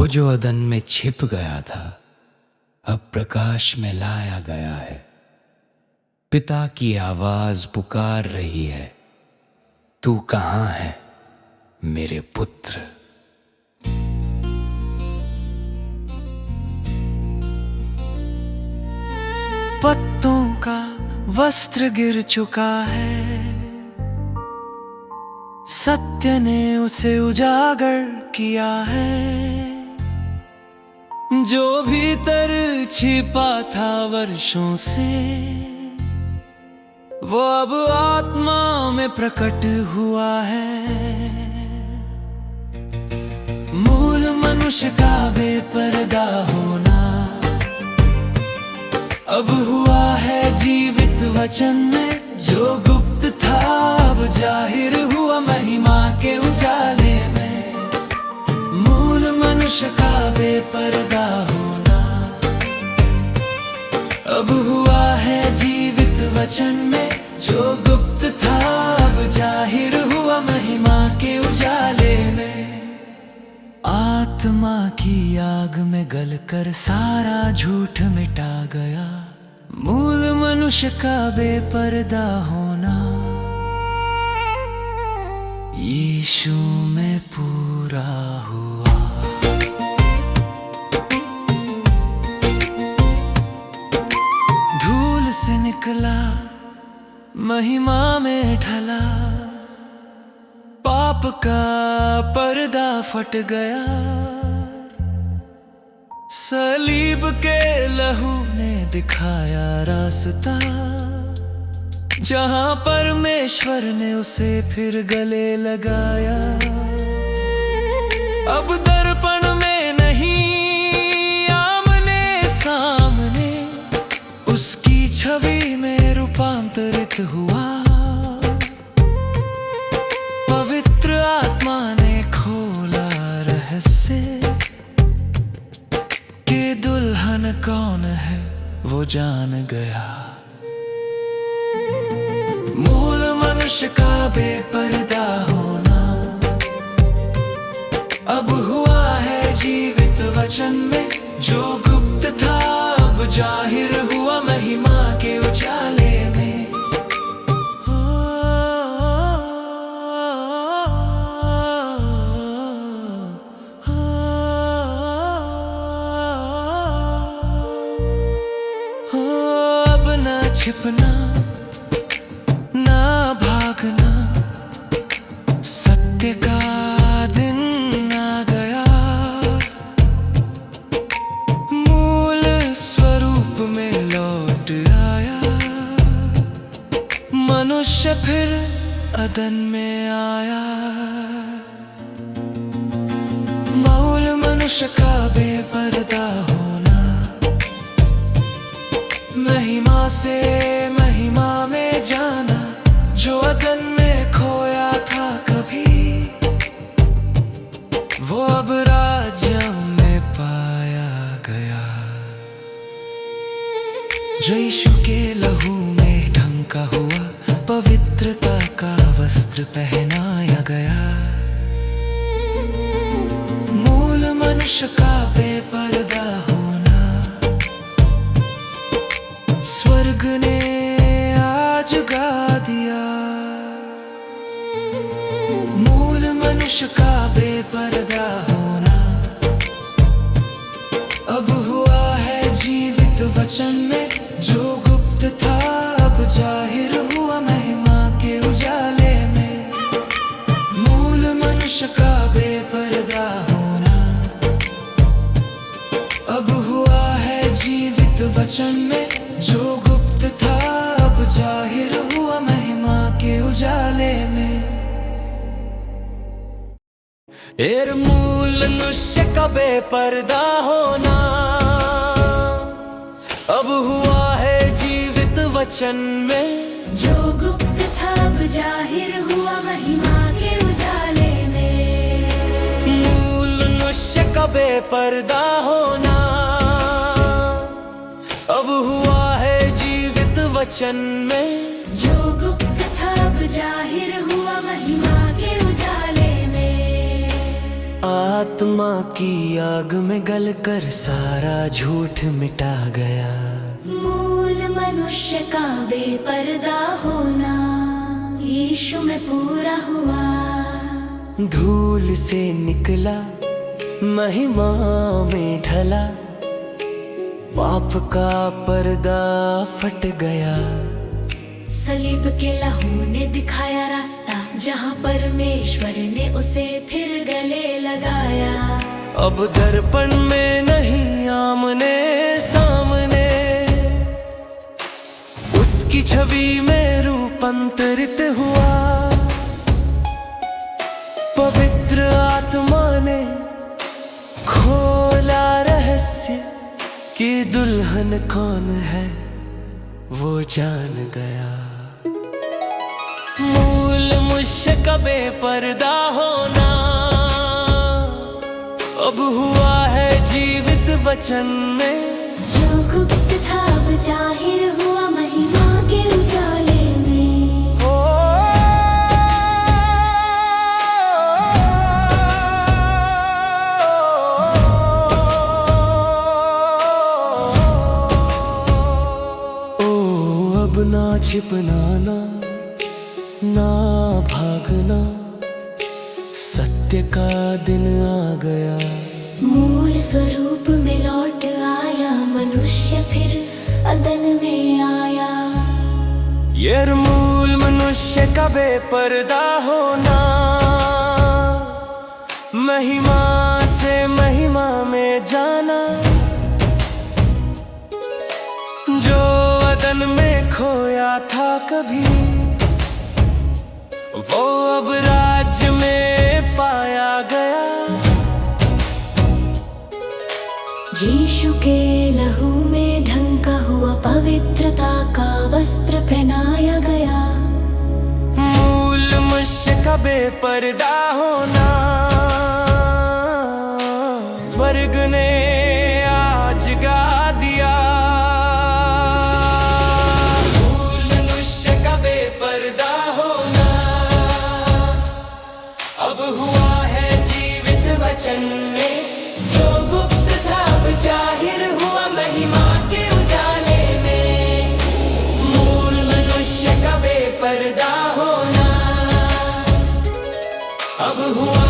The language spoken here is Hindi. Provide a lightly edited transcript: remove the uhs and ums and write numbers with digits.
वो जो अदन में छिप गया था अब प्रकाश में लाया गया है। पिता की आवाज पुकार रही है, तू कहाँ है मेरे पुत्र। पत्तों का वस्त्र गिर चुका है, सत्य ने उसे उजागर किया है। जो भीतर छिपा था वर्षों से वो अब आत्मा में प्रकट हुआ है। मूल मनुष्य का बेपर्दा होना अब हुआ है जीवित वचन में। जो गुप्त था अब जाहिर हुआ महिमा के उजाले में। मूल मनुष्य का बेपर्दा होना अब हुआ है जीवित वचन में। जो गुप्त था अब जाहिर हुआ महिमा के उजाले में। आत्मा की आग में गलकर सारा झूठ मिटा गया। मूल मनुष्य का बेपर्दा होना यीशु में पूरा हुआ। धूल से निकला महिमा में ढला, पाप का पर्दा फट गया। सलीब के लहू ने दिखाया रास्ता, जहां परमेश्वर ने उसे फिर गले लगाया। अब दर्पण में नहीं आमने सामने उसकी छवि में रूपांतरित हुआ। पवित्र आत्मा ने खोला रहस्य कि दुल्हन कौन है वो जान गया। मूल मनुष्य का बेपर्दा होना अब हुआ है जीवित वचन में। जो गुप्त था अब जाहिर हुआ महिमा के उजाले में। अब ना छिपना ना भागना, सत्य का दिन आ गया। मूल स्वरूप में लौट आया। मनुष्य फिर अदन में आया। मूल मनुष्य का बेपर्दा होना महिमा से महिमा में जाना। जो अदन में खोया था कभी वो अब राज्य में पाया गया। जो यीशु के लहू में ढंका हुआ पवित्रता का वस्त्र पहनाया गया। मूल मनुष्य का बेपर्दा होना स्वर्ग ने आज गा दिया। मूल मनुष्य का बेपर्दा होना अब हुआ है जीवित वचन में। जो गुप्त था अब जाहिर हुआ महिमा के उजाले में। मूल मनुष्य का बेपर्दा होना अब हुआ है जीवित वचन में। जो गुप्त था अब जाहिर हुआ महिमा के उजाले में। एर मूल मनुष्य का बेपर्दा होना अब हुआ है जीवित वचन में। जो गुप्त था अब जाहिर हुआ महिमा के उजाले में। मूल मनुष्य का बेपर्दा होना अब हुआ है जीवित वचन में। जो गुप्त था अब जाहिर हुआ महिमा के उजाले में। आत्मा की आग में गलकर सारा झूठ मिटा गया। मूल मनुष्य का बेपर्दा होना यीशु में पूरा हुआ। धूल से निकला महिमा में ढला, पाप का पर्दा फट गया। सलीब के लहू ने दिखाया रास्ता, जहाँ परमेश्वर ने उसे फिर गले लगाया। अब दर्पण में नहीं आमने सामने, उसकी छवि में रूपांतरित हुआ। पवित्र आत्मा ने खोला रहस्य कि दुल्हन कौन है, वो जान गया। मूल मुझसे का बेपर्दा होना अब हुआ है जीवित वचन में। जो गुप्त था अब जाहिर हुआ महिमा के उजाले में। अब ना छिपना ना भागना, सत्य का दिन आ गया। मूल स्वरूप में लौट आया मनुष्य, फिर अदन में आया। ये मूल मनुष्य का बेपर्दा होना, महिमा से महिमा में जाना। जो अदन में खोया था कभी, वो अब राज्य में पाया गया। यीशु के लहू में ढंका हुआ पवित्रता का वस्त्र पहनाया गया। मूल मुझसे का बेपर्दा होना, स्वर्ग ने आज गा दिया। मूल मनुष्य का बेपर्दा होना अब हुआ है जीवित वचन में। जो गुप्त था अब जाहिर हुआ महिमा के उजाले में। मूल मनुष्य का बेपर्दा होना अब हुआ